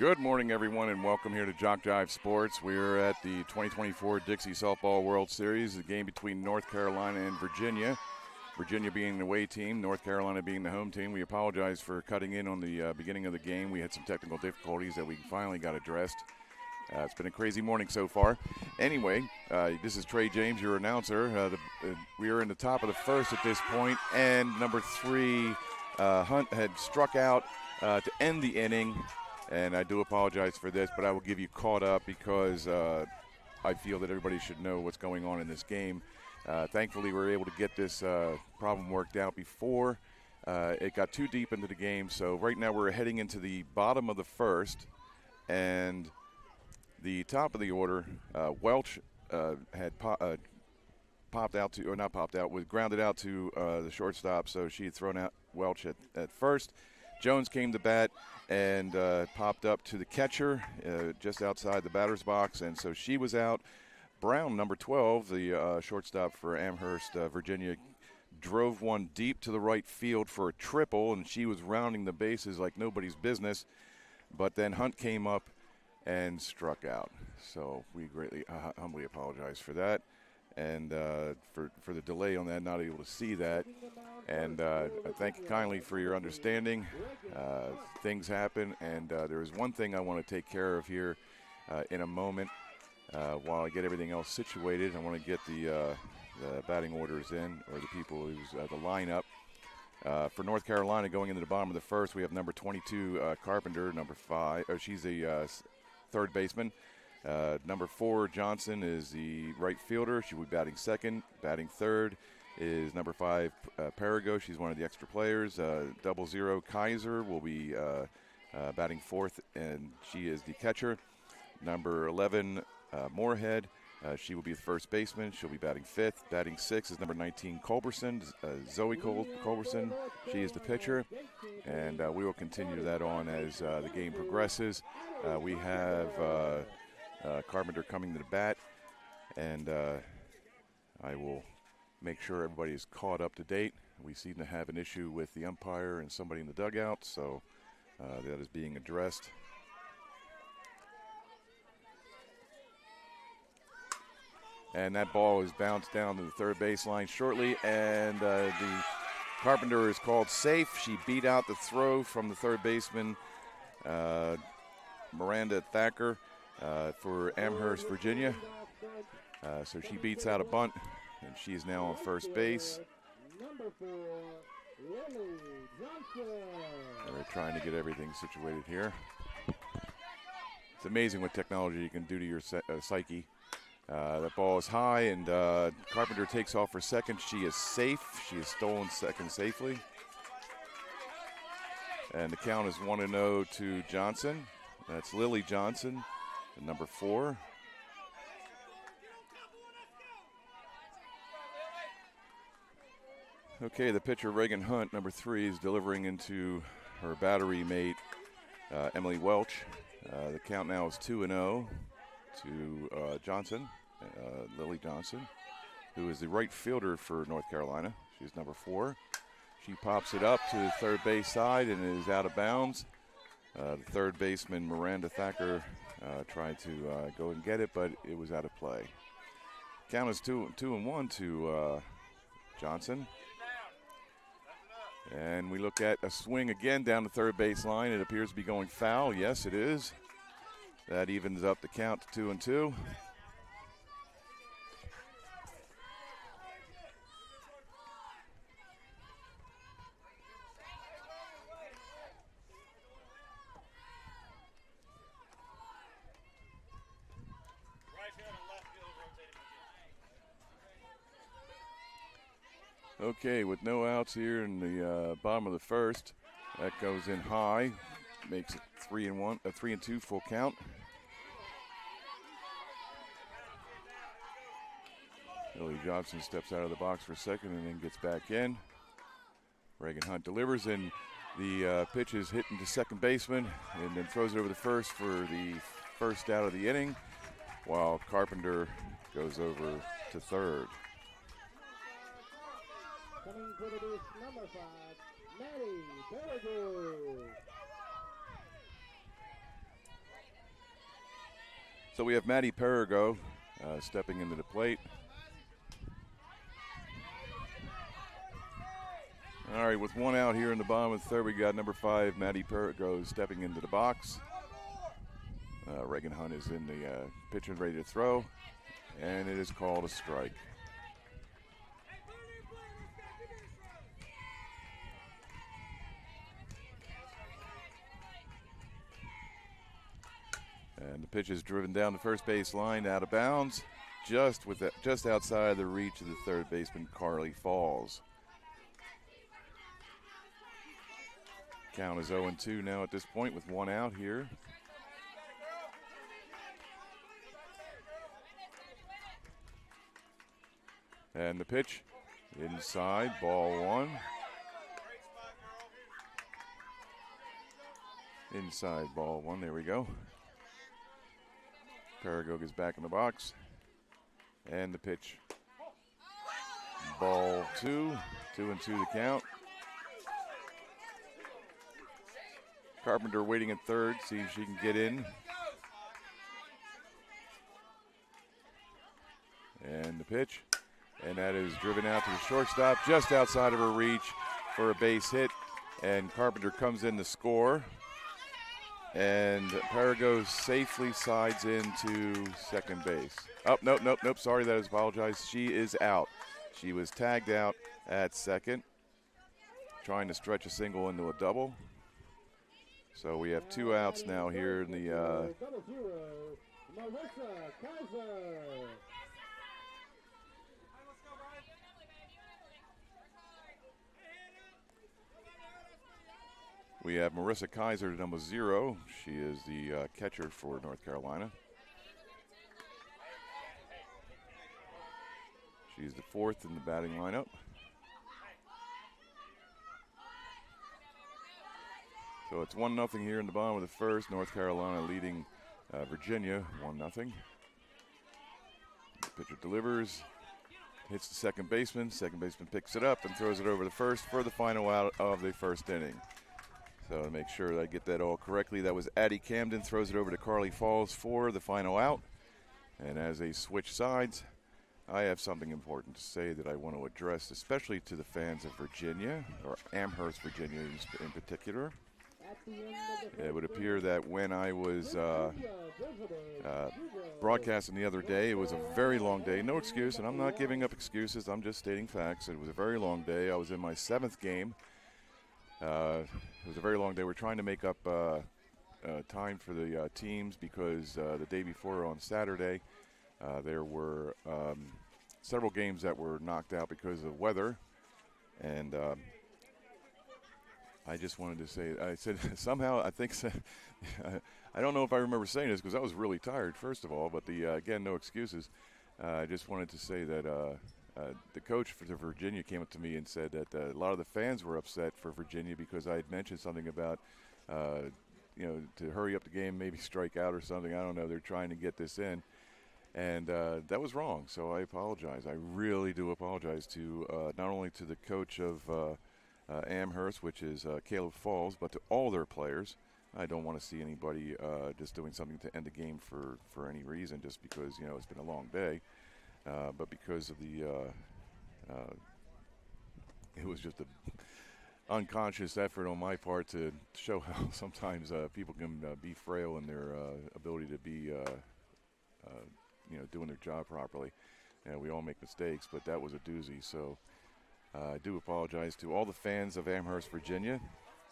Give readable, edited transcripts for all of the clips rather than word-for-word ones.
Good morning, everyone, and welcome here to JockJive Sports. We're at the 2024 Dixie Softball World Series, the game between North Carolina and Virginia. Virginia being the away team, North Carolina being the home team. We apologize for cutting in on the beginning of the game. We had some technical difficulties that we finally got addressed. It's been a crazy morning so far. Anyway, this is Trey James, your announcer. We are in the top of the first at this point, and number 3, Hunt, had struck out to end the inning. And I do apologize for this, but I will give you caught up because I feel that everybody should know what's going on in this game. Thankfully, we were able to get this problem worked out before it got too deep into the game. So right now we're heading into the bottom of the first, and the top of the order, Welch had popped out to, or not popped out, was grounded out to the shortstop. So she had thrown out Welch at first. Jones came to bat and popped up to the catcher just outside the batter's box, and so she was out. Brown, number 12, the shortstop for Amherst, Virginia, drove one deep to the right field for a triple, and she was rounding the bases like nobody's business. But then Hunt came up and struck out. So we greatly, humbly apologize for that. And for the delay on that, not able to see that. And I thank you kindly for your understanding. Things happen, and there is one thing I want to take care of here in a moment while I get everything else situated. I want to get the batting orders in, or the people who's the lineup. For North Carolina, going into the bottom of the first, we have number 22, Carpenter, number 5. She's a third baseman. Number 4, Johnson, is the right fielder. She will be batting second. Batting third is number 5, Perigo. She's one of the extra players. 00, Kaiser, will be batting fourth, and she is the catcher. Number 11, Moorhead. She will be the first baseman. She'll be batting fifth. Batting sixth is number 19, Culberson, Zoe Culberson. She is the pitcher, and we will continue that on as the game progresses. We have Carpenter coming to the bat, and I will make sure everybody is caught up to date. We seem to have an issue with the umpire and somebody in the dugout, so that is being addressed. And that ball is bounced down to the third baseline shortly, and the Carpenter is called safe. She beat out the throw from the third baseman, Miranda Thacker, for Amherst, Virginia. So she beats out a bunt, and she is now on first base. They're trying to get everything situated here. It's amazing what technology can do to your psyche. That ball is high, and Carpenter takes off for second. She is safe. She has stolen second safely. And the count is 1-0 to Johnson. That's Lily Johnson, number 4. Okay, the pitcher, Reagan Hunt, number 3, is delivering into her battery mate, Emily Welch. The count now is 2-0 to Johnson, Lily Johnson, who is the right fielder for North Carolina. She's number 4. She pops it up to the third base side and is out of bounds. The third baseman, Miranda Thacker, tried to go and get it, but it was out of play. Count is 2-1 to Johnson. And we look at a swing again down the third base line. It appears to be going foul. Yes, it is. That evens up the count to 2-2. Okay, with no outs here in the bottom of the first, that goes in high, makes it 3-1, a 3-2 full count. Lily Johnson steps out of the box for a second and then gets back in. Reagan Hunt delivers, and the pitch is hit into second baseman and then throws it over the first for the first out of the inning, while Carpenter goes over to third. Coming for the base, number 5, Maddie Berger. So we have Maddie Perigo stepping into the plate. All right, with one out here in the bottom of the third, we got number 5, Maddie Perigo, stepping into the box. Reagan Hunt is in the pitcher ready to throw, and it is called a strike. And the pitch is driven down the first base line, out of bounds, just outside the reach of the third baseman, Carly Falls. Count is 0-2 now at this point with one out here. And the pitch inside, ball 1. Inside, ball 1, there we go. Perigo gets back in the box. And the pitch, ball 2, 2-2 the count. Carpenter waiting at third, see if she can get in. And the pitch, and that is driven out to the shortstop, just outside of her reach for a base hit. And Carpenter comes in to score. And Perigo safely slides into second base. Oh, nope, sorry, that is apologized. She is out. She was tagged out at second, trying to stretch a single into a double. So we have 2 outs now here in the we have Marissa Kaiser, number 0. She is the catcher for North Carolina. She's the 4th in the batting lineup. So it's 1-0 here in the bottom of the first. North Carolina leading Virginia 1-0. Pitcher delivers, hits the second baseman. Second baseman picks it up and throws it over the first for the final out of the first inning. So to make sure that I get that all correctly, that was Addie Camden, throws it over to Carly Falls for the final out. And as they switch sides, I have something important to say that I want to address, especially to the fans of Virginia, or Amherst, Virginia in particular. It would appear that when I was broadcasting the other day, it was a very long day. No excuse, and I'm not giving up excuses. I'm just stating facts. It was a very long day. I was in my 7th game. It was a very long day. We're trying to make up time for the teams because the day before on Saturday, there were several games that were knocked out because of weather. And I just wanted to say, I said somehow I think, I don't know if I remember saying this because I was really tired, first of all, but again, no excuses. I just wanted to say that the coach for Virginia came up to me and said that a lot of the fans were upset for Virginia because I had mentioned something about, to hurry up the game, maybe strike out or something. I don't know. They're trying to get this in. And that was wrong, so I apologize. I really do apologize to not only to the coach of Amherst, which is Caleb Falls, but to all their players. I don't want to see anybody just doing something to end the game for any reason, just because it's been a long day. But because of the, it was just an unconscious effort on my part to show how sometimes people can be frail in their ability to be, doing their job properly. And we all make mistakes, but that was a doozy. So I do apologize to all the fans of Amherst, Virginia.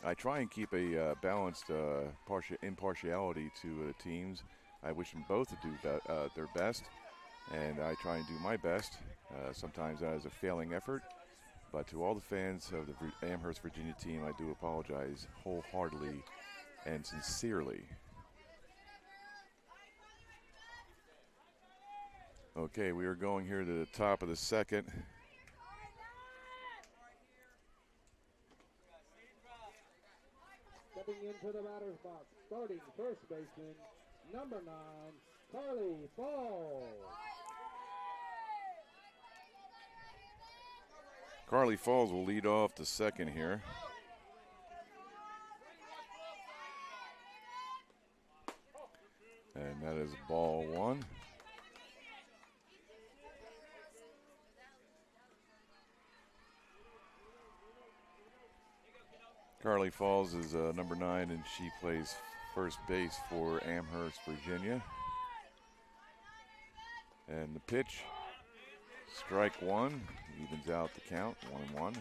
I try and keep a balanced impartiality to the teams. I wish them both to do their best, and I try and do my best. Sometimes that is a failing effort, but to all the fans of the Amherst, Virginia team, I do apologize wholeheartedly and sincerely. Okay, we are going here to the top of the second. Stepping into the batter's box, starting first baseman, number 9, Carly Falls. Carly Falls will lead off the second here. And that is is ball one. Carly Falls is number 9, and she plays first base for Amherst, Virginia. And the pitch, strike one, evens out the count, 1-1.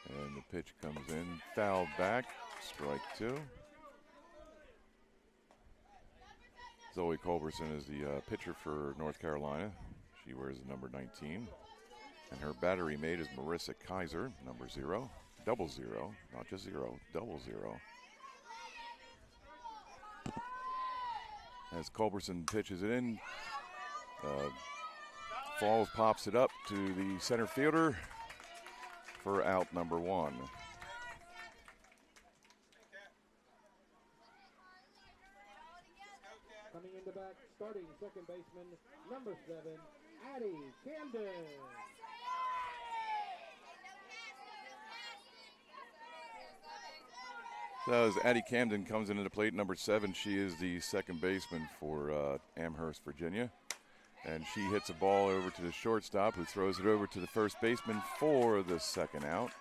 And the pitch comes in, fouled back, strike two. Zoe Culberson is the pitcher for North Carolina. She wears the number 19. And her battery mate is Marissa Kaiser, number 0. 00, not just 0, 00. As Culberson pitches it in, Falls pops it up to the center fielder for out number 1. Coming in the back, starting second baseman, number 7, Addie Camden. So as Addie Camden comes into the plate, number 7, she is the second baseman for Amherst, Virginia. And she hits a ball over to the shortstop, who throws it over to the first baseman for the second out.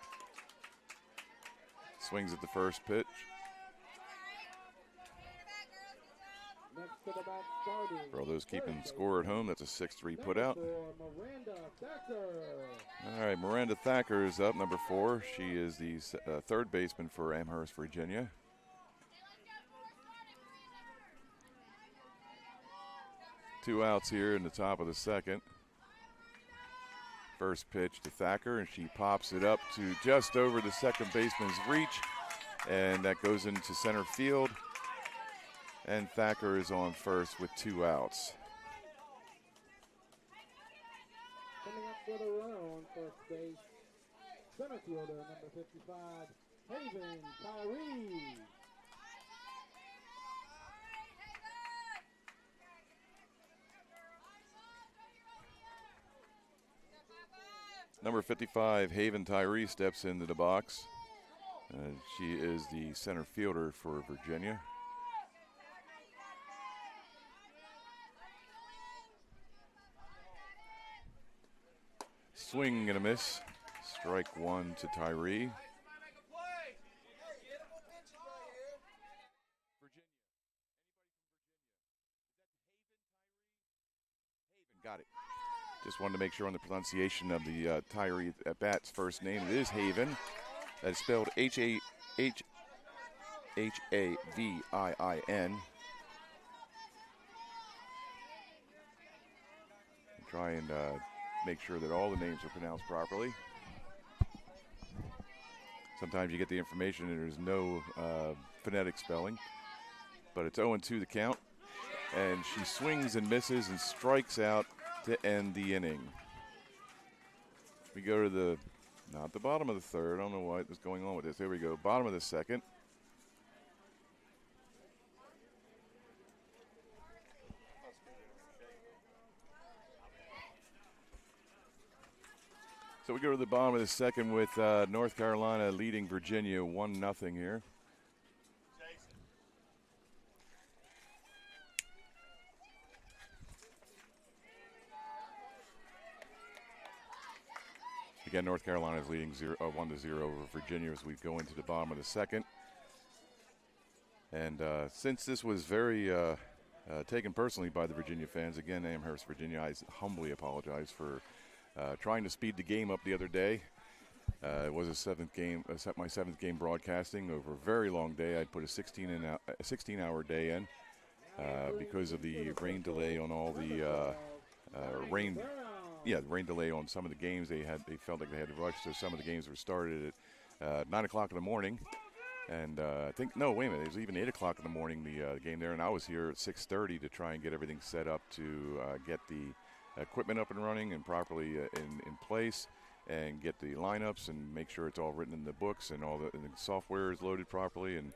Swings at the first pitch. Next to the back, starting. For all those keeping score at home, that's a 6-3 putout. Miranda Thacker. All right, Miranda Thacker is up, number 4. She is the third baseman for Amherst, Virginia. Two outs here in the top of the second. First pitch to Thacker, and she pops it up to just over the second baseman's reach, and that goes into center field. And Thacker is on first with 2 outs. Coming up with a run on first base, center fielder number 55, Haven Tyree. Number 55, Haven Tyree, steps into the box. She is the center fielder for Virginia. Swing and a miss. Strike one to Tyree. Got it. Just wanted to make sure on the pronunciation of the Tyree at bat's first name. It is Haven. That is spelled H-A-V-I-I-N. Try and make sure that all the names are pronounced properly. Sometimes you get the information and there's no phonetic spelling, but it's 0-2 the count, and she swings and misses and strikes out to end the inning. We go to the, not the bottom of the third. I don't know what is going on with this. There we go, bottom of the second. So we go to the bottom of the second with North Carolina leading Virginia 1-0 here. Again, North Carolina is leading 1-0 over Virginia as we go into the bottom of the second. And since this was very taken personally by the Virginia fans, again, Amherst, Virginia, I humbly apologize for trying to speed the game up the other day. It was my seventh game broadcasting over a very long day. I'd put a 16-hour day in because of the rain delay on all the rain. Yeah, the rain delay on some of the games. They felt like they had to rush, so some of the games were started at 9 o'clock in the morning. And I think, no, wait a minute, it was even 8 o'clock in the morning, the game there, and I was here at 6:30 to try and get everything set up to get the equipment up and running and properly in place, and get the lineups and make sure it's all written in the books and and the software is loaded properly. And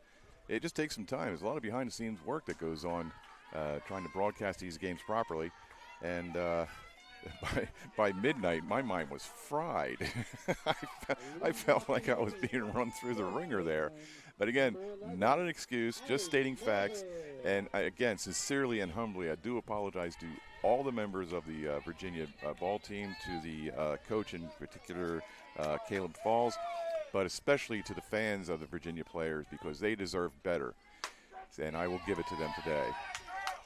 it just takes some time. There's a lot of behind-the-scenes work that goes on trying to broadcast these games properly. And by midnight, my mind was fried. I felt like I was being run through the ringer there. But again, not an excuse, just stating facts. And again, sincerely and humbly, I do apologize to all the members of the Virginia ball team, to the coach in particular, Caleb Falls, but especially to the fans of the Virginia players, because they deserve better. And I will give it to them today.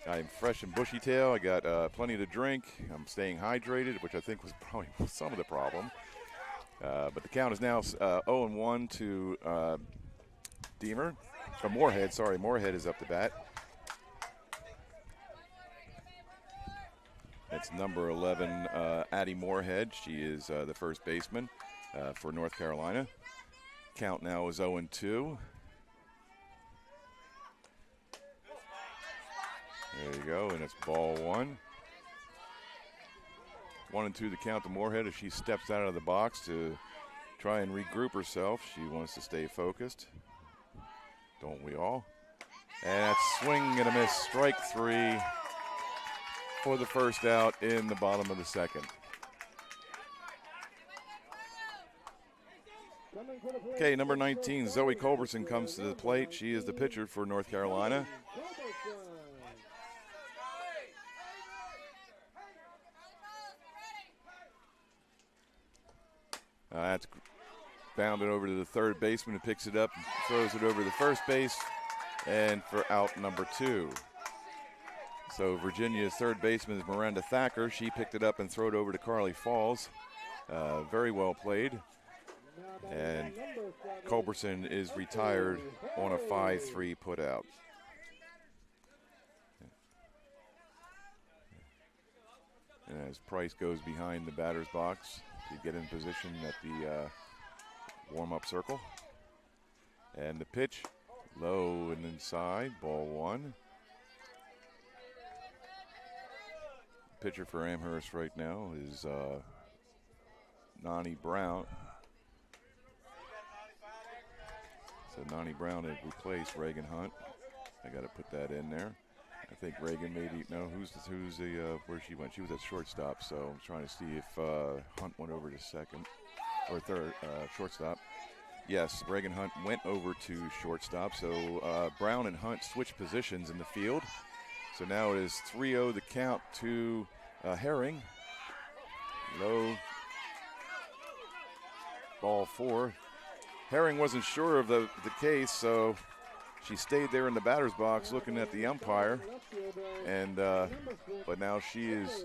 I'm fresh and bushy-tail. I got plenty to drink. I'm staying hydrated, which I think was probably some of the problem. But the count is now 0-1 to Deemer. Moorhead, sorry. Moorhead is up to bat. That's number 11, Addie Moorhead. She is the first baseman for North Carolina. Count now is 0-2. There you go, and it's ball one. 1-2 the count to Moorhead as she steps out of the box to try and regroup herself. She wants to stay focused. Don't we all? And that's swing and a miss. Strike three for the first out in the bottom of the second. Okay, number 19, Zoe Culberson comes to the plate. She is the pitcher for North Carolina. That's bounded over to the third baseman, who picks it up and throws it over to the first base, and for out number 2. So Virginia's third baseman is Miranda Thacker. She picked it up and threw it over to Carly Falls. Very well played. And Culberson is retired on a 5-3 putout. And as Price goes behind the batter's box to get in position at the warm-up circle. And the pitch, low and inside, ball one. Pitcher for Amherst right now is Nani Brown. So Nani Brown has replaced Reagan Hunt. I got to put that in there. I think Reagan maybe, no, who's the where she went? She was at shortstop, so I'm trying to see if Hunt went over to second or third, shortstop. Yes, Reagan Hunt went over to shortstop, so Brown and Hunt switched positions in the field. So now it is 3-0 the count to Herring. Low, ball 4. Herring wasn't sure of the case, so she stayed there in the batter's box looking at the umpire. And but now she is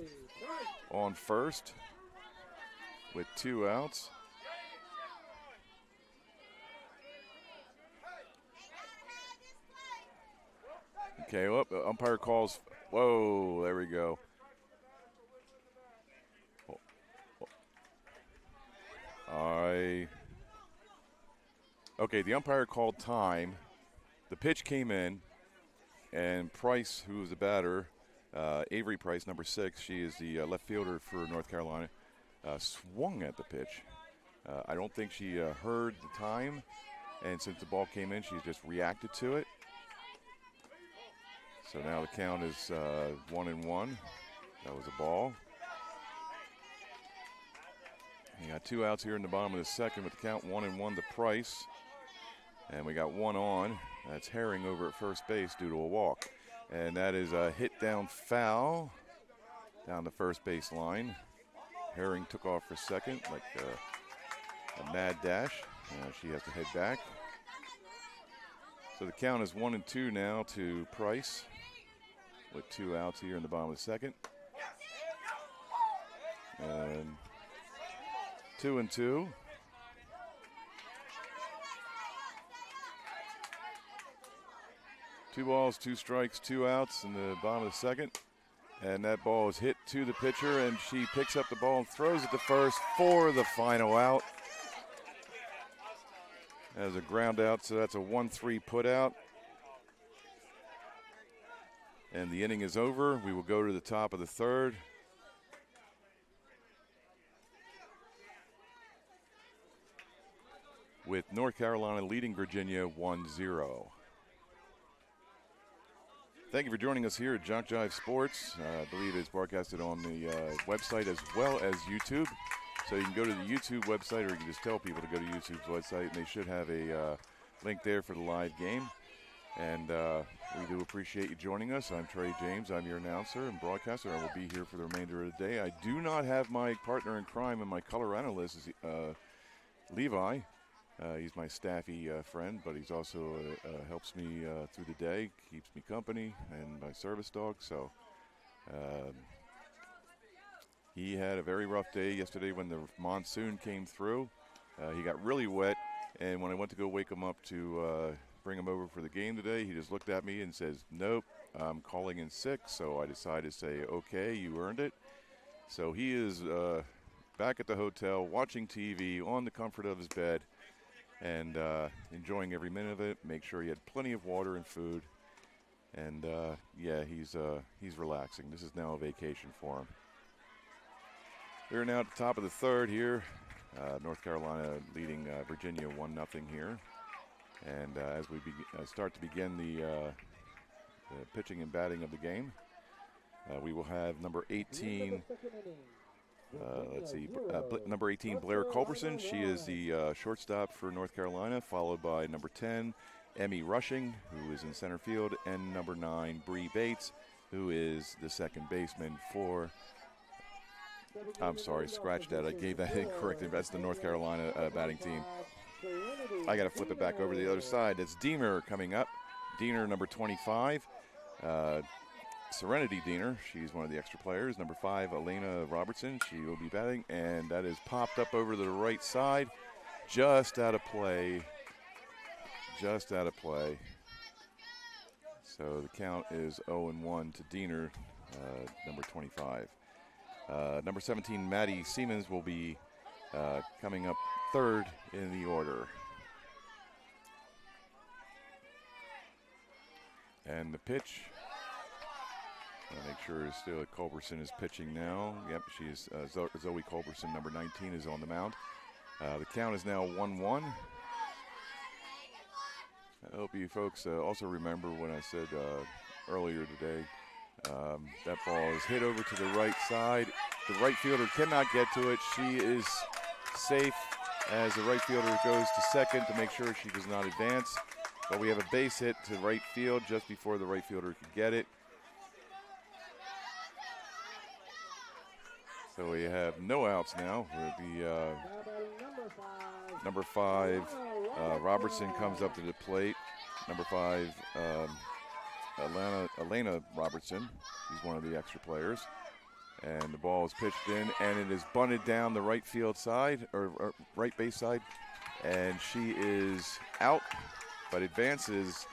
on first with 2 outs. Okay, well, the umpire calls. Whoa, there we go. Okay, the umpire called time. The pitch came in, and Price, who is the batter, Avery Price, number 6, she is the left fielder for North Carolina, swung at the pitch. I don't think she heard the time, and since the ball came in, she just reacted to it. So now the count is 1-1. That was a ball. You got 2 outs here in the bottom of the second with the count 1-1 to Price. And we got 1 on. That's Herring over at first base due to a walk. And that is a hit down foul down the first base line. Herring took off for second like a mad dash. She has to head back. So the count is 1-2 now to Price with 2 outs here in the bottom of the second. And 2-2. Two balls, 2 strikes, 2 outs in the bottom of the second. And that ball is hit to the pitcher, and she picks up the ball and throws it to first for the final out. As a ground out, so that's a 1-3 put out. And the inning is over. We will go to the top of the third. With North Carolina leading Virginia 1-0. Thank you for joining us here at JockJive Sports. I believe it's broadcasted on the website as well as YouTube. So you can go to the YouTube website, or you can just tell people to go to YouTube's website, and they should have a link there for the live game. And we do appreciate you joining us. I'm Trey James. I'm your announcer and broadcaster. I will be here for the remainder of the day. I do not have my partner in crime and my color analyst, Levi. He's my staffy friend, but he's also helps me through the day, keeps me company, and my service dog. So he had a very rough day yesterday when the monsoon came through. He got really wet, and when I went to go wake him up to bring him over for the game today, he just looked at me and says, "Nope, I'm calling in sick." So I decided to say, "Okay, you earned it." So he is back at the hotel watching TV on the comfort of his bed, and enjoying every minute of it. Make sure he had plenty of water and food, and yeah, he's relaxing. This is now a vacation for him. We're now at the top of the third here. North Carolina leading Virginia 1-0 here, and as we start to begin the pitching and batting of the game, we will have number 18. Let's see, number 18, Blair Culberson. She is the shortstop for North Carolina, followed by number 10, Emmy Rushing, who is in center field, and number 9, Bree Bates, who is the second baseman for, I'm sorry, scratch that. I gave that incorrect. That's the North Carolina batting team. I got to flip it back over to the other side. That's Deemer coming up. Diener, number 25. Serenity Diener, she's one of the extra players. Number 5, Elena Robertson, she will be batting, and that is popped up over to the right side, just out of play. Just out of play. So the count is 0-1 to Diener, number 25. Number 17, Maddie Siemens, will be coming up third in the order. And the pitch. I'll make sure still Culberson is pitching now. Yep, she is. Zoe Culberson, number 19, is on the mound. The count is now 1-1. I hope you folks also remember when I said earlier today, that ball is hit over to the right side. The right fielder cannot get to it. She is safe as the right fielder goes to second to make sure she does not advance. But we have a base hit to right field just before the right fielder could get it. So we have no outs now. The number 5, Robertson comes up to the plate. Number 5, Elena Robertson. She's one of the extra players. And the ball is pitched in, and it is bunted down the right field side, or right base side. And she is out, but advances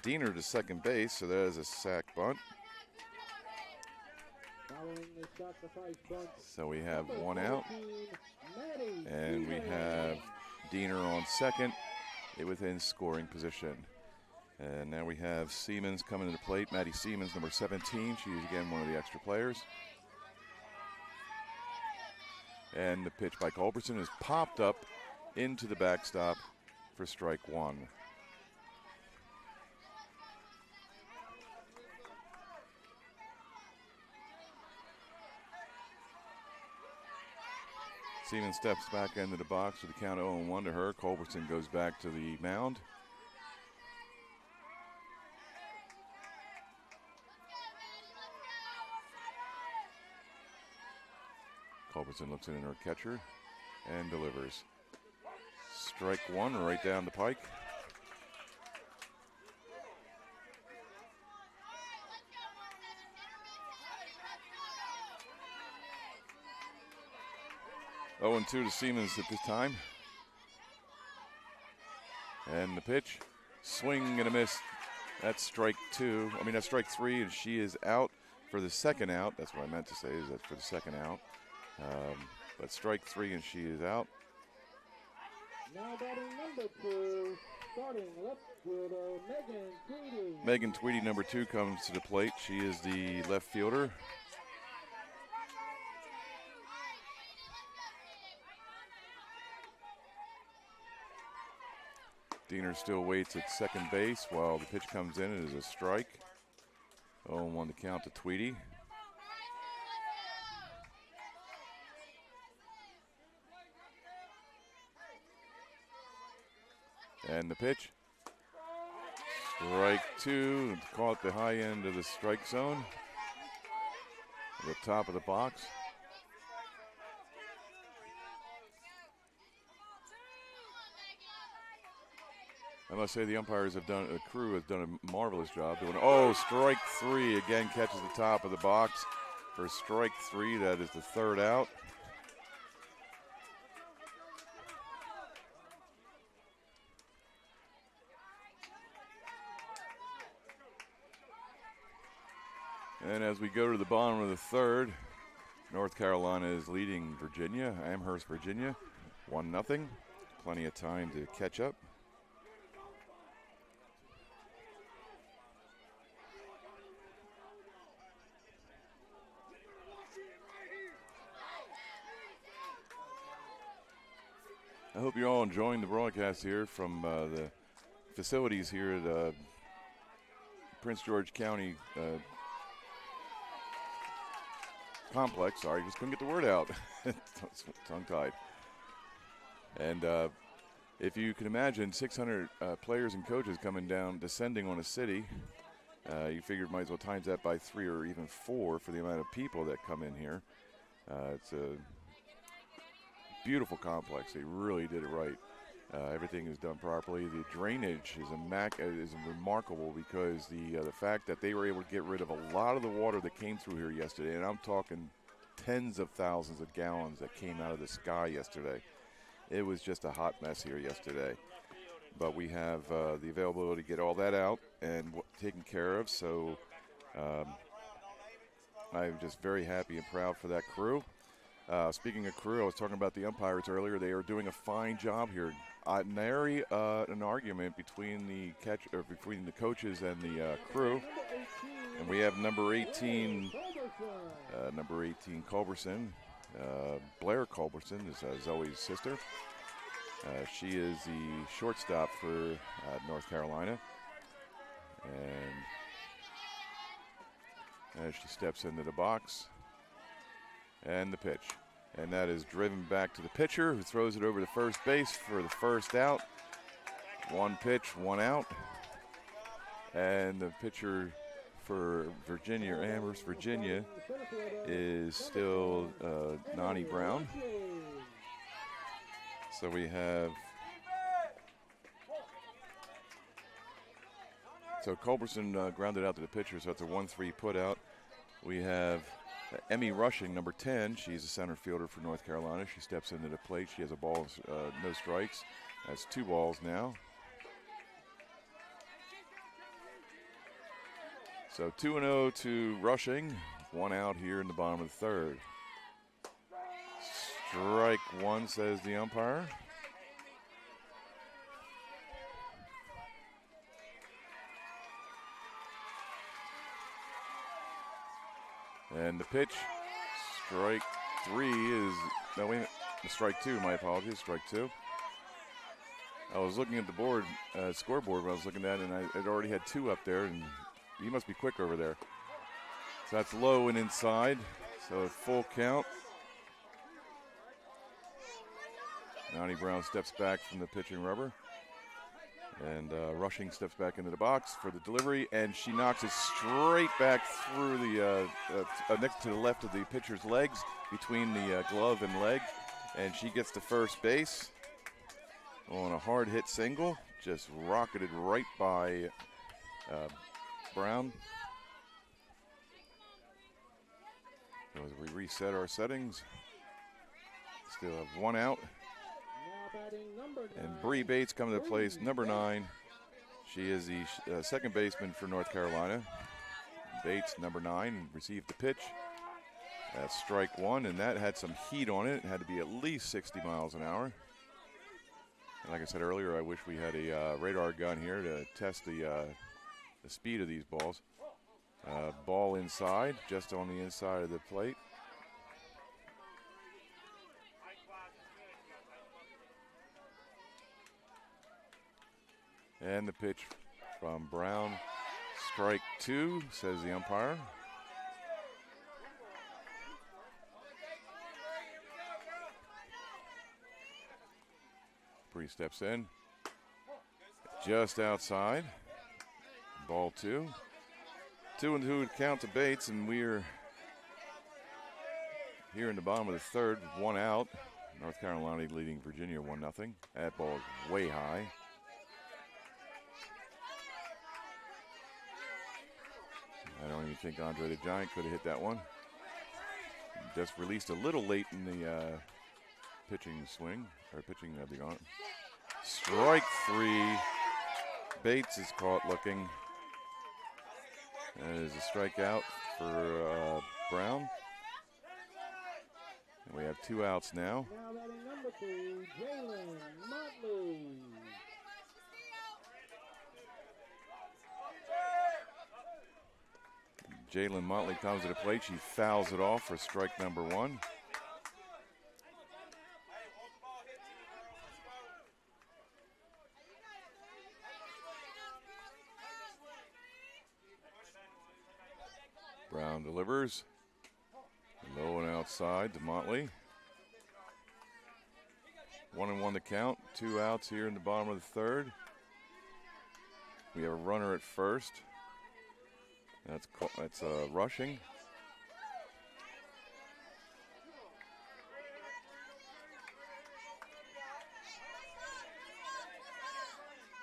Diener to second base, so that is a sac bunt. So we have one out, and we have Diener on second, within scoring position. And now we have Siemens coming to the plate. Maddie Siemens, number 17. She is again one of the extra players. And the pitch by Culberson is popped up into the backstop for strike 1. Siemens steps back into the box with a count 0-1 to her. Culberson goes back to the mound. Culberson looks in her catcher and delivers. Strike 1 right down the pike. Oh, 0-2 to Siemens at this time. And the pitch, swing and a miss. That's strike 2. I mean, that's strike 3, and she is out for the second out. That's what I meant to say, is that's for the second out. But strike 3, and she is out. Now batting number 2, starting left fielder, Megan Tweedy. Megan Tweedy, number 2, comes to the plate. She is the left fielder. Diener still waits at second base while the pitch comes in. It is a strike. 0-1 to count to Tweedy. And the pitch. Strike 2, caught the high end of the strike zone. The top of the box. I must say the umpires have done, the crew has done a marvelous job doing. Oh, strike 3 again, catches the top of the box for strike 3. That is the third out. And as we go to the bottom of the third, North Carolina is leading Virginia, Amherst, Virginia, 1-0. Plenty of time to catch up. I hope you're all enjoying the broadcast here from the facilities here at Prince George County Complex. Sorry, just couldn't get the word out. Tongue-tied. And if you can imagine 600 players and coaches coming down, descending on a city, you figured might as well times that by 3 or even 4 for the amount of people that come in here. It's a beautiful complex. They really did it right. Everything is done properly. The drainage is remarkable because the fact that they were able to get rid of a lot of the water that came through here yesterday, and I'm talking tens of thousands of gallons that came out of the sky yesterday. It was just a hot mess here yesterday. But we have the availability to get all that out and taken care of. So I'm just very happy and proud for that crew. Speaking of crew, I was talking about the umpires earlier. They are doing a fine job here. Nary an argument between the coaches and the crew. And we have number 18 Culberson, Blair Culberson is Zoe's sister. She is the shortstop for North Carolina. And as she steps into the box, and the pitch. And that is driven back to the pitcher, who throws it over to first base for the first out. 1 pitch, 1 out. And the pitcher for Virginia, or Amherst, Virginia, is still Nani Brown. So we have, so Culberson grounded out to the pitcher, so it's a 1-3 put out. We have Emmy Rushing, number 10. She's a center fielder for North Carolina. She steps into the plate. She has a ball, no strikes. That's 2 balls now. So 2-0 to Rushing. 1 out here in the bottom of the third. Strike 1, says the umpire. And the pitch, strike 3 is, no, wait a minute, strike 2, my apologies, strike 2. I was looking at the board, scoreboard when I was looking at it, and it already had 2 up there, and he must be quick over there. So that's low and inside, so full count. Nani Brown steps back from the pitching rubber. And Rushing steps back into the box for the delivery, and she knocks it straight back through the next to the left of the pitcher's legs, between the glove and leg, and she gets to first base on a hard hit single, just rocketed right by Brown. So as we reset our settings, still have 1 out. And Bree Bates coming to place, number 9. She is the second baseman for North Carolina. Bates, number 9, received the pitch. That's strike 1, and that had some heat on it. It had to be at least 60 miles an hour. And like I said earlier, I wish we had a radar gun here to test the speed of these balls. Ball inside, just on the inside of the plate. And the pitch from Brown, Strike 2, says the umpire. Bree steps in. Just outside. Ball 2. 2-2 would count to Bates, and we're here in the bottom of the third, 1 out. North Carolina leading Virginia 1-0. That ball is way high. I don't even think Andre the Giant could have hit that one. Just released a little late in the pitching swing, or pitching of the arm. Strike 3. Bates is caught looking. That is a strikeout for Brown. And we have 2 outs now. Now batting number 3, Jalen Motley. Jalen Motley comes to the plate. She fouls it off for strike number 1. Brown delivers. Low and outside to Motley. 1-1 to count. 2 outs here in the bottom of the third. We have a runner at first. That's rushing.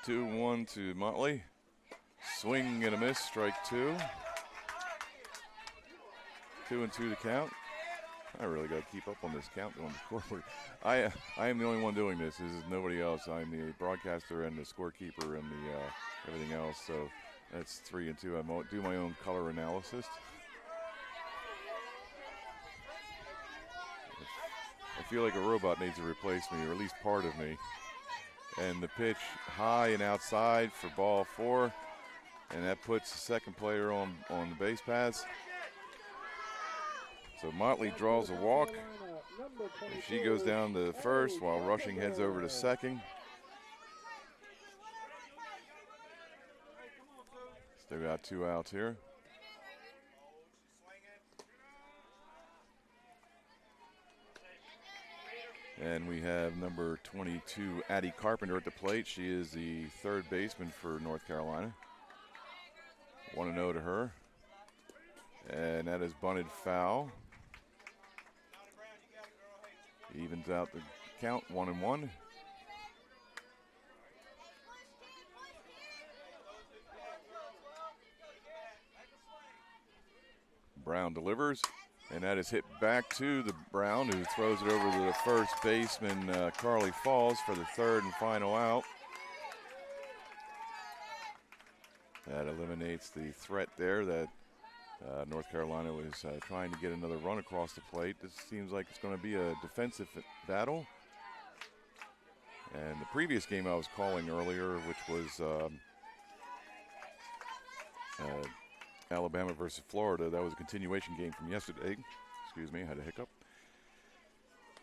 Two, 1 to Motley. Swing and a miss, strike 2. 2-2 to count. I really got to keep up on this count on the scoreboard. I am the only one doing this. This is nobody else. I'm the broadcaster and the scorekeeper and the everything else. So that's 3-2. I do my own color analysis. I feel like a robot needs to replace me, or at least part of me. And the pitch high and outside for ball 4. And that puts the second player on the base paths. So Motley draws a walk. And she goes down to first while Rushing heads over to second. Still got 2 outs here. And we have number 22, Addie Carpenter, at the plate. She is the third baseman for North Carolina. 1-0 to her. And that is bunted foul. Evens out the count, 1-1. Brown delivers, and that is hit back to the Brown, who throws it over to the first baseman, Carly Falls, for the third and final out. That eliminates the threat there that North Carolina was trying to get another run across the plate. This seems like it's going to be a defensive battle. And the previous game I was calling earlier, which was Alabama versus Florida, that was a continuation game from yesterday. Excuse me, I had a hiccup.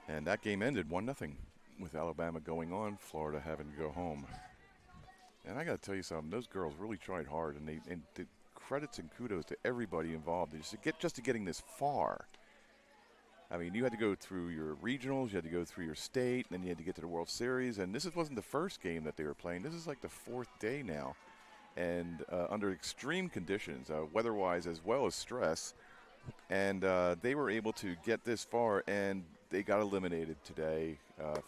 And that game ended 1-0 with Alabama going on, Florida having to go home. And I got to tell you something, those girls really tried hard, and the credits and kudos to everybody involved just to getting this far. I mean, you had to go through your regionals, you had to go through your state, and then you had to get to the World Series. And this wasn't the first game that they were playing. This is like the 4th day now. And under extreme conditions, weather-wise as well as stress. And they were able to get this far, and they got eliminated today.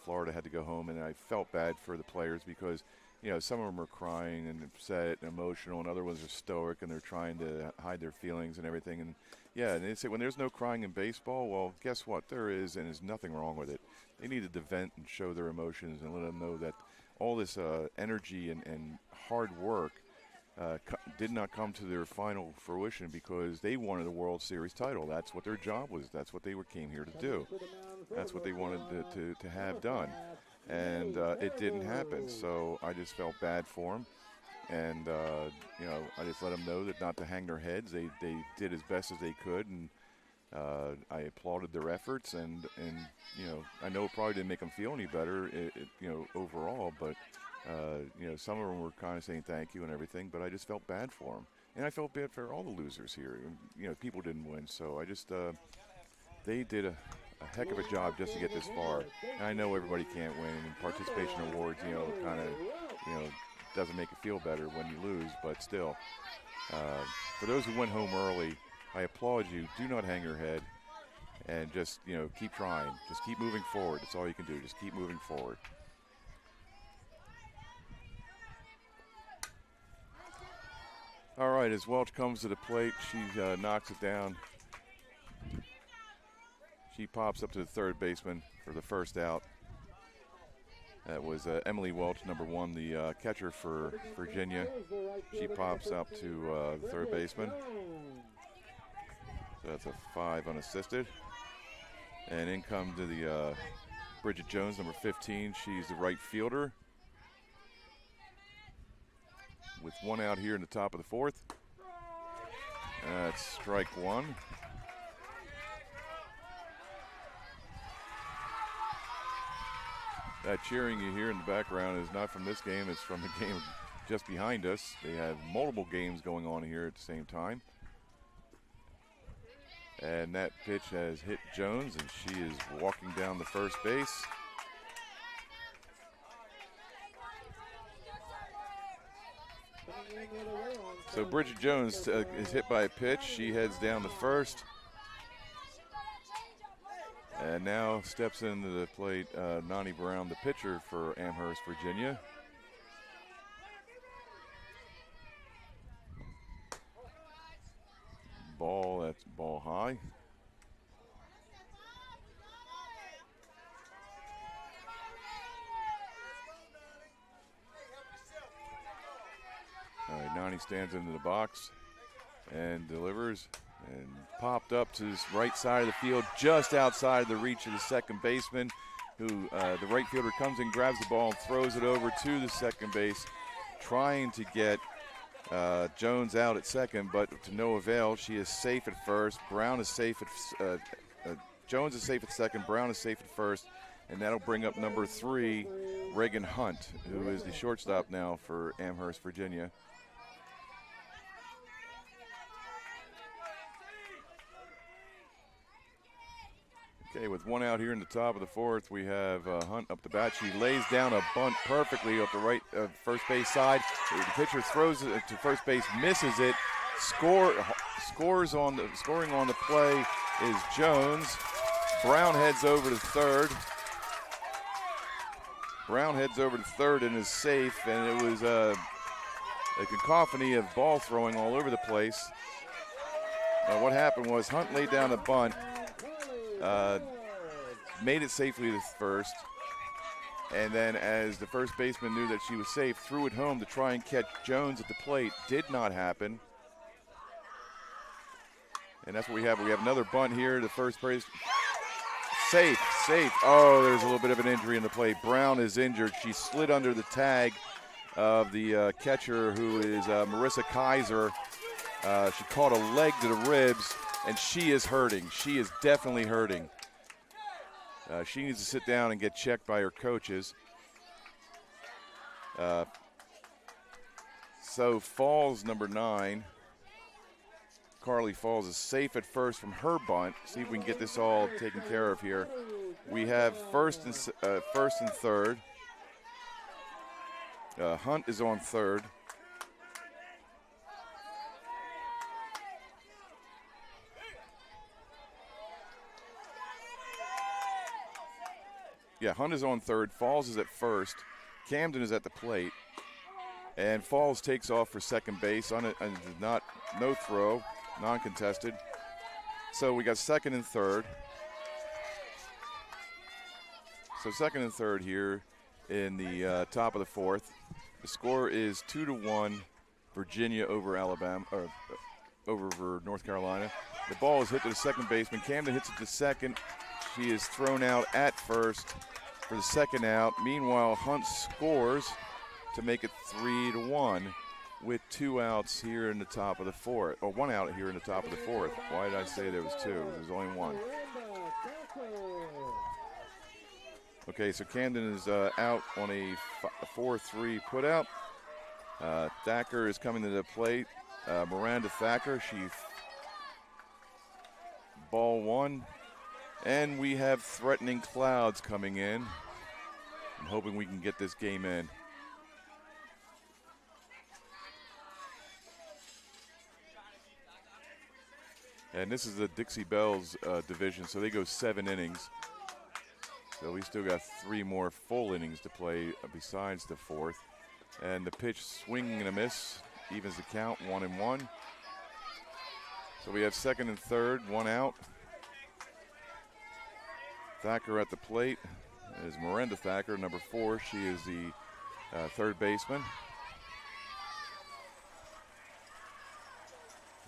Florida had to go home, and I felt bad for the players because, you know, some of them are crying and upset and emotional, and other ones are stoic, and they're trying to hide their feelings and everything. And yeah, and they say when there's no crying in baseball, well, guess what? There is, and there's nothing wrong with it. They needed to vent and show their emotions and let them know that all this energy and hard work did not come to their final fruition because they wanted a World Series title. That's what their job was. That's what they came here to do. That's what they wanted to have done. And it didn't happen, so I just felt bad for them. And, you know, I just let them know that not to hang their heads. They did as best as they could, and I applauded their efforts. And you know, I know it probably didn't make them feel any better, you know, overall. But, you know, some of them were kind of saying thank you and everything, but I just felt bad for them. And I felt bad for all the losers here. You know, people didn't win, so I just they did a heck of a job just to get this far. And I know everybody can't win, and participation awards, you know, kind of, you know, doesn't make it feel better when you lose, but still, for those who went home early, I applaud you. Do not hang your head, and just, you know, keep trying. Just keep moving forward. That's all you can do. Just keep moving forward. All right, as Welch comes to the plate, she knocks it down. She pops up to the third baseman for the first out. That was Emily Welch, number 1, the catcher for Virginia. She pops up to the third baseman. So that's a 5 unassisted. And in comes the Bridget Jones, number 15. She's the right fielder. With 1 out here in the top of the 4th. That's strike 1. That cheering you hear in the background is not from this game, it's from the game just behind us. They have multiple games going on here at the same time. And that pitch has hit Jones, and she is walking down the first base. So Bridget Jones is hit by a pitch. She heads down the first. And now steps into the plate Nani Brown, the pitcher for Amherst, Virginia. Ball, that's ball high. All right, Nani stands into the box and delivers. And popped up to his right side of the field, just outside the reach of the second baseman, who the right fielder comes in, grabs the ball, and throws it over to the second base, trying to get Jones out at second, but to no avail. She is safe at first. Brown is safe at Jones is safe at second. Brown is safe at first, and that'll bring up number 3, Reagan Hunt, who is the shortstop now for Amherst, Virginia. Okay, with 1 out here in the top of the 4th, we have Hunt up the bat. She lays down a bunt perfectly up the right first base side. The pitcher throws it to first base, misses it. Scoring on the play is Jones. Brown heads over to third. Brown heads over to third and is safe. And it was a cacophony of ball throwing all over the place. What happened was Hunt laid down a bunt. Made it safely to first, and then as the first baseman knew that she was safe, threw it home to try and catch Jones at the plate. Did not happen. And that's what we have. We have another bunt here. The first base. Safe. Oh, there's a little bit of an injury in the plate. Brown is injured. She slid under the tag of the catcher, who is Marissa Kaiser. She caught a leg to the ribs, and she is hurting. She is definitely hurting. She needs to sit down and get checked by her coaches. So Falls, number 9, Carly Falls, is safe at first from her bunt. See if we can get this all taken care of here. We have first and third. Hunt is on third. Yeah, Hunt is on third. Falls is at first. Camden is at the plate. And Falls takes off for second base. No throw, non-contested. So we got second and third. So second and third here in the top of the 4th. The score is 2-1, Virginia over Alabama, or over North Carolina. The ball is hit to the second baseman. Camden hits it to second. She is thrown out at first for the second out. Meanwhile, Hunt scores to make it 3-1 with 2 outs here in the top of the 4th. Or 1 out here in the top of the 4th. Why did I say there was 2? There's only 1. Okay, so Camden is out on a 4-3 putout. Thacker is coming to the plate. Miranda Thacker. Ball one. And we have threatening clouds coming in. I'm hoping we can get this game in. And this is the Dixie Bells division, so they go 7 innings. So we still got 3 more full innings to play besides the 4th. And the pitch, swing and a miss, evens the count, 1-1. So we have 2nd and 3rd, 1 out. Thacker at the plate is Miranda Thacker, number 4. She is the 3rd baseman.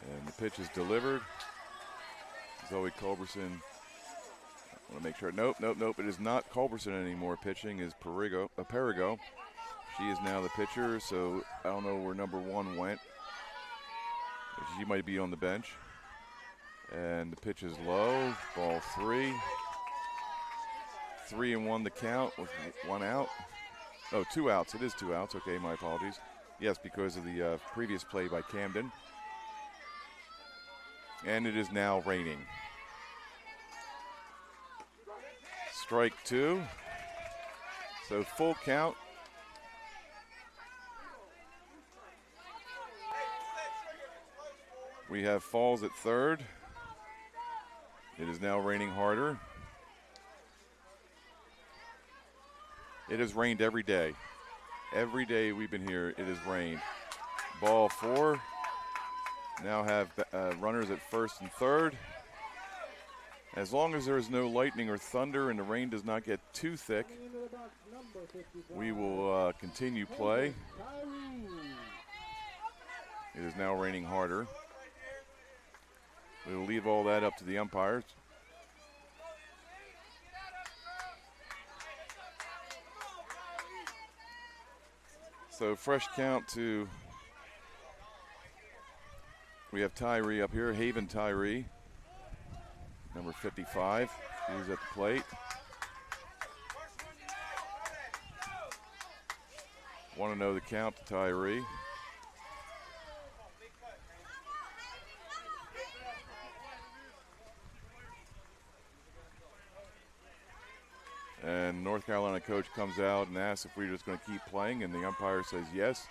And the pitch is delivered. Zoe Culberson. I want to make sure. Nope. It is not Culberson anymore pitching. Is Perigo. She is now the pitcher, so I don't know where number 1 went. She might be on the bench. And the pitch is low. Ball 3. 3-1 the count with 1 out. Oh, 2 outs. It is 2 outs. Okay, my apologies. Yes, because of the previous play by Camden. And it is now raining. Strike 2. So full count. We have Falls at 3rd. It is now raining harder. It has rained every day. Every day we've been here, it has rained. Ball 4. Now have runners at 1st and 3rd. As long as there is no lightning or thunder and the rain does not get too thick, we will continue play. It is now raining harder. We will leave all that up to the umpires. So fresh count to, we have Tyree up here, Haven Tyree, number 55. He's at the plate. Want to know the count to Tyree. And North Carolina coach comes out and asks if we're just going to keep playing, and the umpire says yes,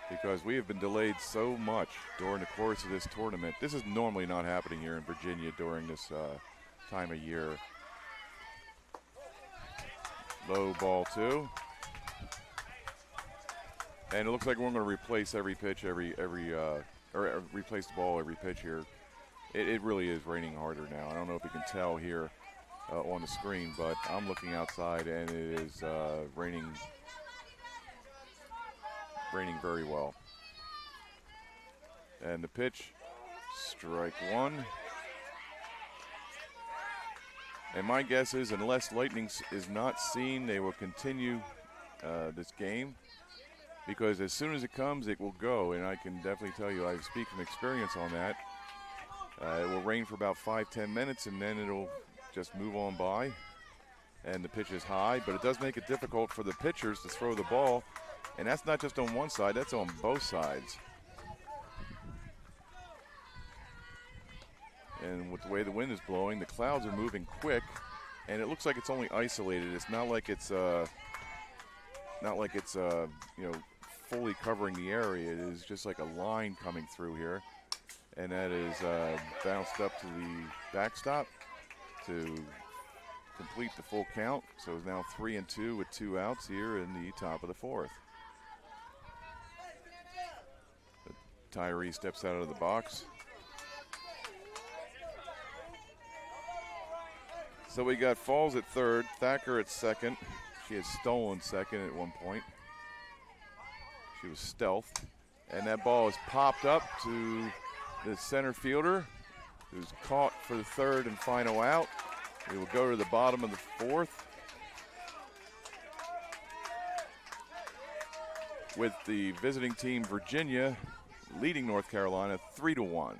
because we have been delayed so much during the course of this tournament. This is normally not happening here in Virginia during this time of year. Low ball 2. And it looks like we're going to replace every pitch, or replace the ball every pitch here. It really is raining harder now. I don't know if you can tell here on the screen, but I'm looking outside and it is raining very well. And the pitch, strike 1. And my guess is, unless lightning is not seen, they will continue this game, because as soon as it comes, it will go. And I can definitely tell you, I speak from experience on that. It will rain for about 5-10 minutes, and then it'll just move on by, and the pitch is high, but it does make it difficult for the pitchers to throw the ball, and that's not just on one side, that's on both sides. And with the way the wind is blowing, the clouds are moving quick, and it looks like it's only isolated. It's not like it's fully covering the area. It is just like a line coming through here, and that is bounced up to the backstop to complete the full count. So it's now 3-2 with 2 outs here in the top of the 4th. Tyree steps out of the box. So we got Falls at 3rd, Thacker at 2nd. She had stolen 2nd at one point. She was stealthed. And that ball is popped up to the center fielder, who's caught for the 3rd and final out. We will go to the bottom of the 4th with the visiting team Virginia leading North Carolina 3-1.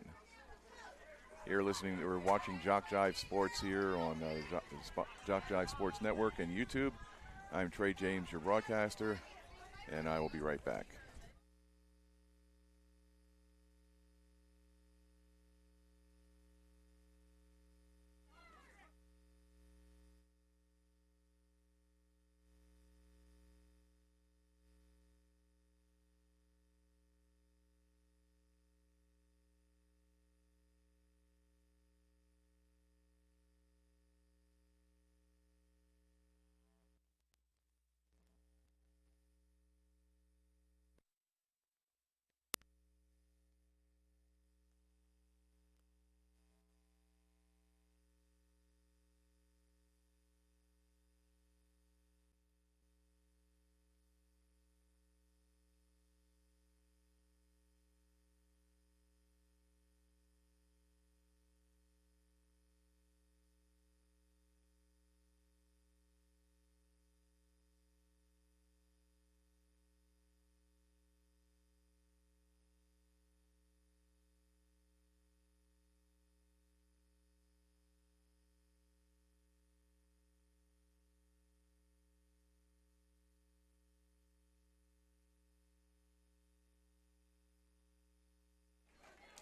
You're listening, we're watching JockJive Sports here on JockJive Sports Network and YouTube. I'm Trey James, your broadcaster, and I will be right back.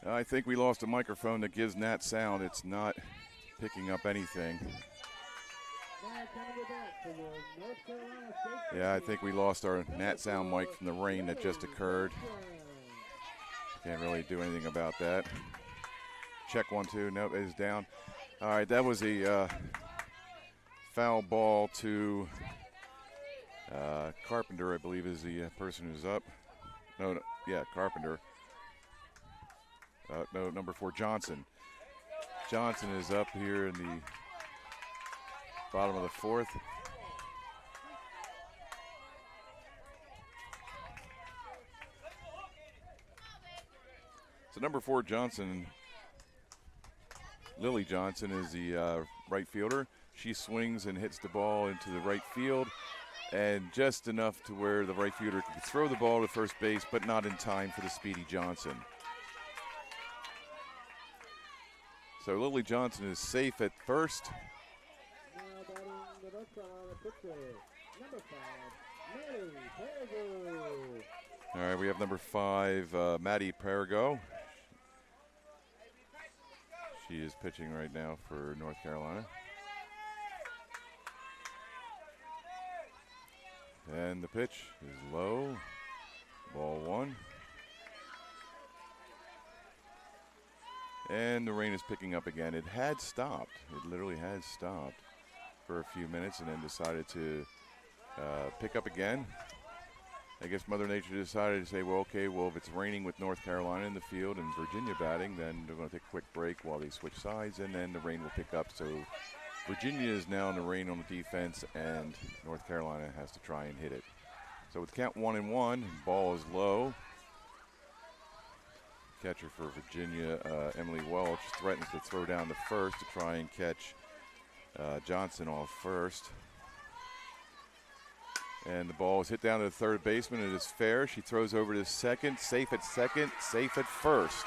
I think we lost a microphone that gives Nat sound. It's not picking up anything. Yeah, I think we lost our Nat sound mic from the rain that just occurred. Can't really do anything about that. Check 1, 2. Nope, it is down. All right, that was a foul ball to Carpenter, I believe, is the person who's up. No, yeah, Carpenter. No, number 4, Johnson. Johnson is up here in the bottom of the 4th. So number 4, Johnson, Lily Johnson, is the right fielder. She swings and hits the ball into the right field, and just enough to where the right fielder can throw the ball to first base, but not in time for the speedy Johnson. So Lily Johnson is safe at first. Now batting the North Carolina pitcher, number 5, Maddie Perrigo. All right, we have number 5, Maddie Perrigo. She is pitching right now for North Carolina. And the pitch is low. Ball 1. And the rain is picking up again. It had stopped. It literally has stopped for a few minutes and then decided to pick up again. I guess Mother Nature decided to say, well, okay, well, if it's raining with North Carolina in the field and Virginia batting, then they're going to take a quick break while they switch sides, and then the rain will pick up. So Virginia is now in the rain on the defense, and North Carolina has to try and hit it. So with count 1-1, ball is low. Catcher for Virginia, Emily Welch, threatens to throw down to first to try and catch Johnson off first. And the ball is hit down to the third baseman. It is fair. She throws over to second, safe at first.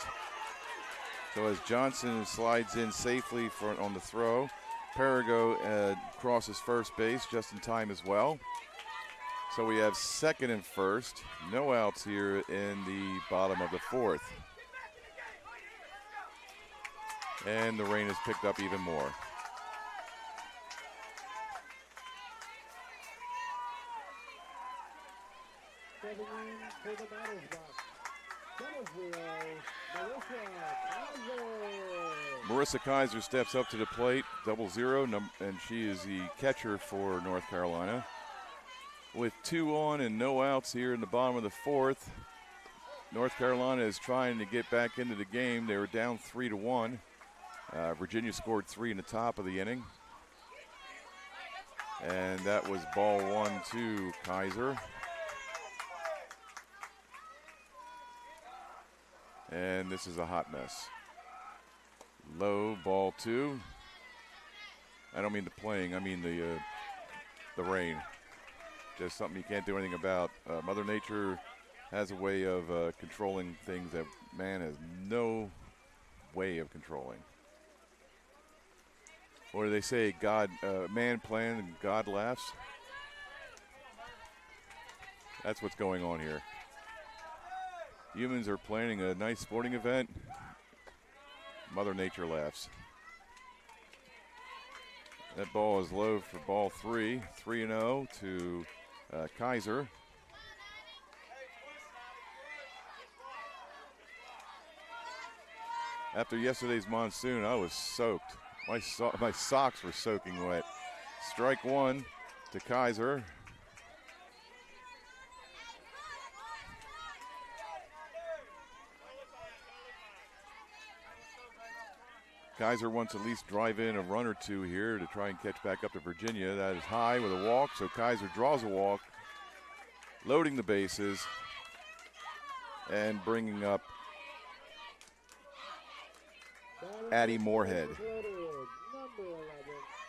So as Johnson slides in safely on the throw, Perrigo crosses first base just in time as well. So we have second and first. No outs here in the bottom of the 4th. And the rain has picked up even more. Stepping in to the batter's box, Marissa Kaiser steps up to the plate, 0-0, and she is the catcher for North Carolina. With 2 on and no outs here in the bottom of the 4th, North Carolina is trying to get back into the game. They were down 3-1. Virginia scored 3 in the top of the inning. And that was ball 1 to Kaiser. And this is a hot mess. Low, ball 2. I don't mean the playing, I mean the rain. Just something you can't do anything about. Mother Nature has a way of controlling things that man has no way of controlling. What do they say? God, man plans and God laughs. That's what's going on here. Humans are planning a nice sporting event. Mother Nature laughs. That ball is low for ball 3. 3-0 to Kaiser. After yesterday's monsoon, I was soaked. My socks were soaking wet. Strike 1 to Kaiser. Kaiser wants to at least drive in a run or 2 here to try and catch back up to Virginia. That is high with a walk, so Kaiser draws a walk, loading the bases and bringing up Addie Moorhead.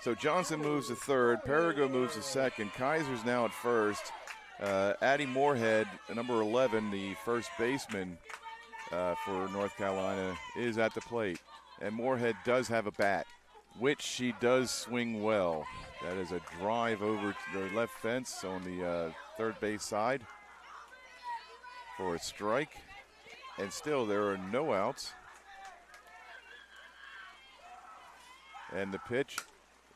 So Johnson moves to third, Perrigo moves to second, Kaiser's now at first. Addie Moorhead, number 11, the first baseman for North Carolina, is at the plate. And Moorhead does have a bat, which she does swing well. That is a drive over to the left fence on the third base side for a strike. And still there are no outs. And the pitch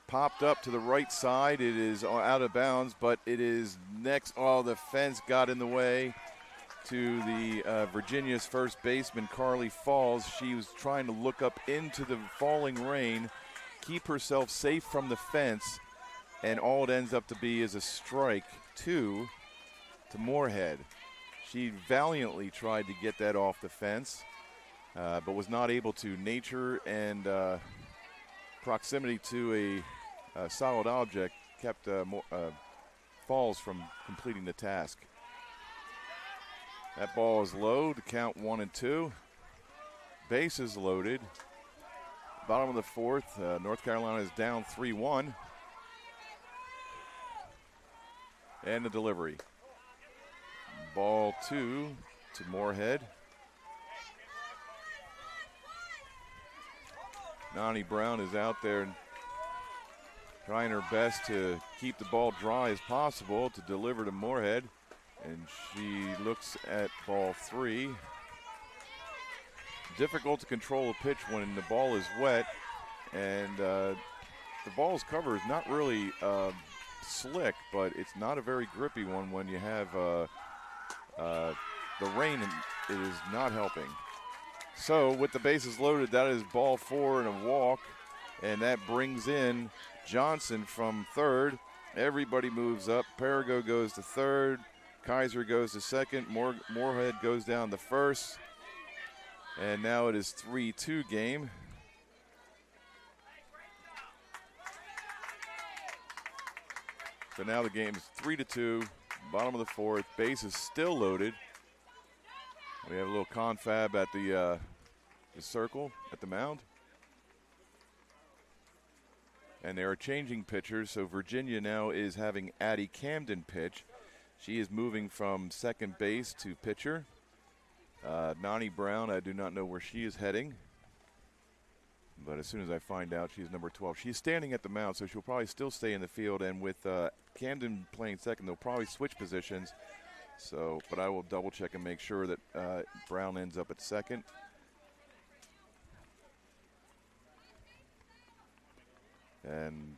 popped up to the right side. It is out of bounds, but it is next. Oh, the fence got in the way to the Virginia's first baseman, Carly Falls. She was trying to look up into the falling rain, keep herself safe from the fence, and all it ends up to be is a strike 2 to Moorhead. She valiantly tried to get that off the fence, but was not able to. Nature and proximity to a solid object kept Falls from completing the task. That ball is low to count 1-2. Bases loaded. Bottom of the fourth, North Carolina is down 3-1. And the delivery. Ball 2 to Moorhead. Nani Brown is out there trying her best to keep the ball dry as possible to deliver to Moorhead. And she looks at ball 3. Difficult to control a pitch when the ball is wet. And the ball's cover is not really slick, but it's not a very grippy one when you have the rain. It is not helping. So with the bases loaded, that is ball 4 and a walk, and that brings in Johnson from third. Everybody moves up. Perigo goes to third. Kaiser goes to second. Moorhead goes down to first. And now it is 3-2 game. So now the game is 3-2. Bottom of the fourth. Base is still loaded. We have a little confab at the circle at the mound. And they are changing pitchers, so Virginia now is having Addie Camden pitch. She is moving from second base to pitcher. Nani Brown, I do not know where she is heading. But as soon as I find out, she's number 12. She's standing at the mound, so she'll probably still stay in the field. And with Camden playing second, they'll probably switch positions. So, but I will double check and make sure that Brown ends up at second. And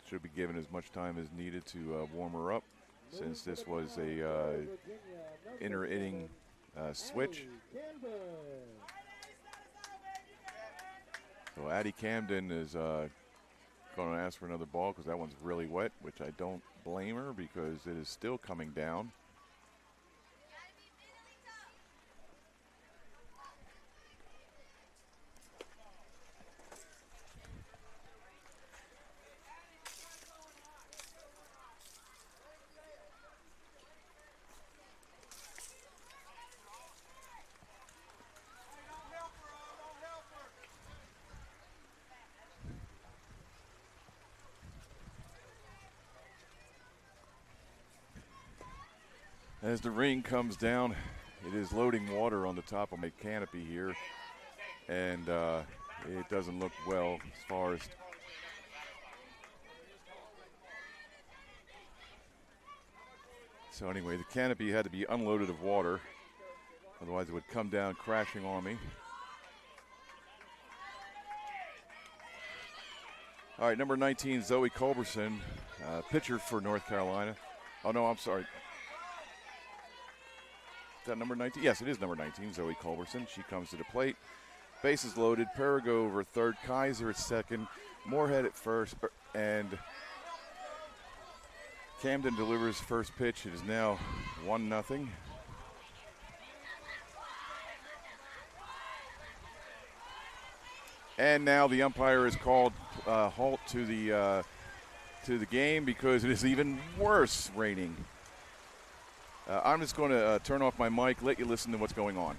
should be given as much time as needed to warm her up, since this was a inter-inning switch. So Addie Camden is going to ask for another ball because that one's really wet, which I don't blame her because it is still coming down. As the rain comes down, it is loading water on the top of my canopy here, and it doesn't look well as far as so anyway, the canopy had to be unloaded of water, otherwise it would come down crashing on me. All right, number 19, Zoe Culberson, pitcher for North Carolina. Oh no, I'm sorry. Is that number 19? Yes, it is number 19, Zoe Culberson. She comes to the plate. Bases loaded. Perigo over third. Kaiser at second. Moorhead at first. And Camden delivers first pitch. It is now 1-0. And now the umpire has called halt to the game because it is even worse raining. I'm just going to turn off my mic, let you listen to what's going on.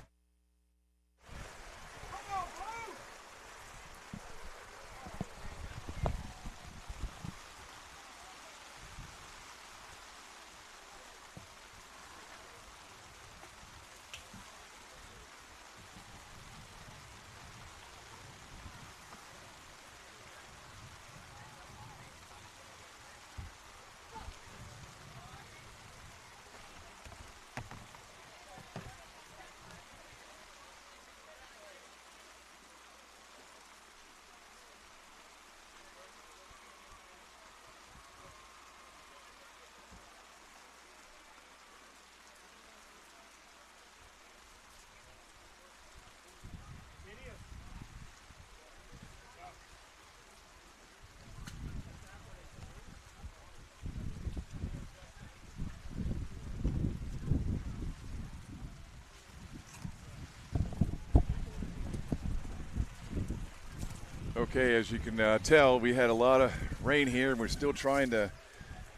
Okay, as you can tell, we had a lot of rain here, and we're still trying to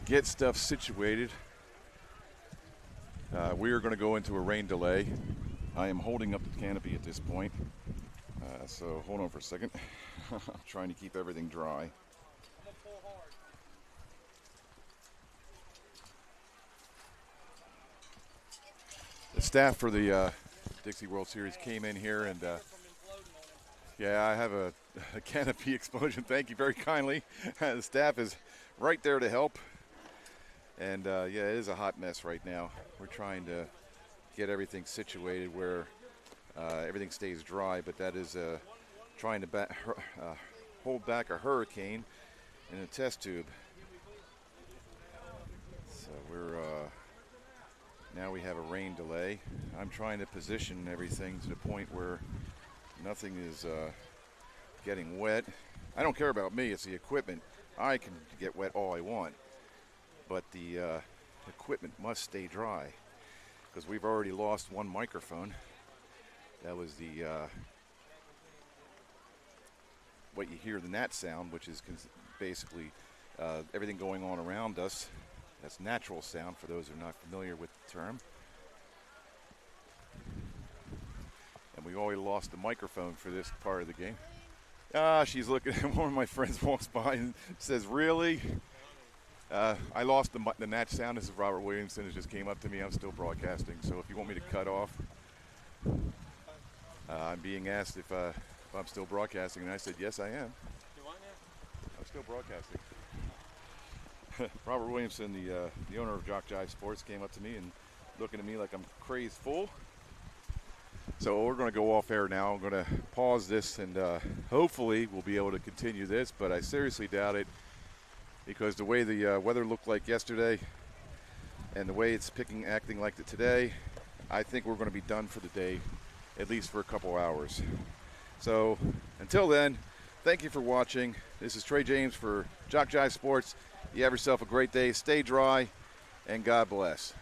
get stuff situated. We are going to go into a rain delay. I am holding up the canopy at this point, so hold on for a second. I'm trying to keep everything dry. The staff for the Dixie World Series came in here, and yeah, I have a canopy explosion. Thank you very kindly. The staff is right there to help. And yeah, it is a hot mess right now. We're trying to get everything situated where everything stays dry, but that is trying to hold back a hurricane in a test tube. So we're now we have a rain delay. I'm trying to position everything to the point where nothing is getting wet. I don't care about me, it's the equipment. I can get wet all I want, but the equipment must stay dry because we've already lost one microphone. That was the what you hear, the gnat sound, which is basically everything going on around us. That's natural sound for those who are not familiar with the term. And we already lost the microphone for this part of the game. She's looking at one of my friends walks by and says, "Really?" I lost the gnat sound. This is Robert Williamson. It just came up to me. I'm still broadcasting, so if you want me to cut off, I'm being asked if I'm still broadcasting, and I said, yes, I am. You want now? I'm still broadcasting. Robert Williamson, the owner of JockJive Sports, came up to me and looking at me like I'm crazed full. So we're going to go off air now. I'm going to pause this, and hopefully we'll be able to continue this, but I seriously doubt it because the way the weather looked like yesterday and the way it's acting like it today, I think we're going to be done for the day, at least for a couple hours. So until then, thank you for watching. This is Trey James for JockJive Sports. You have yourself a great day. Stay dry, and God bless.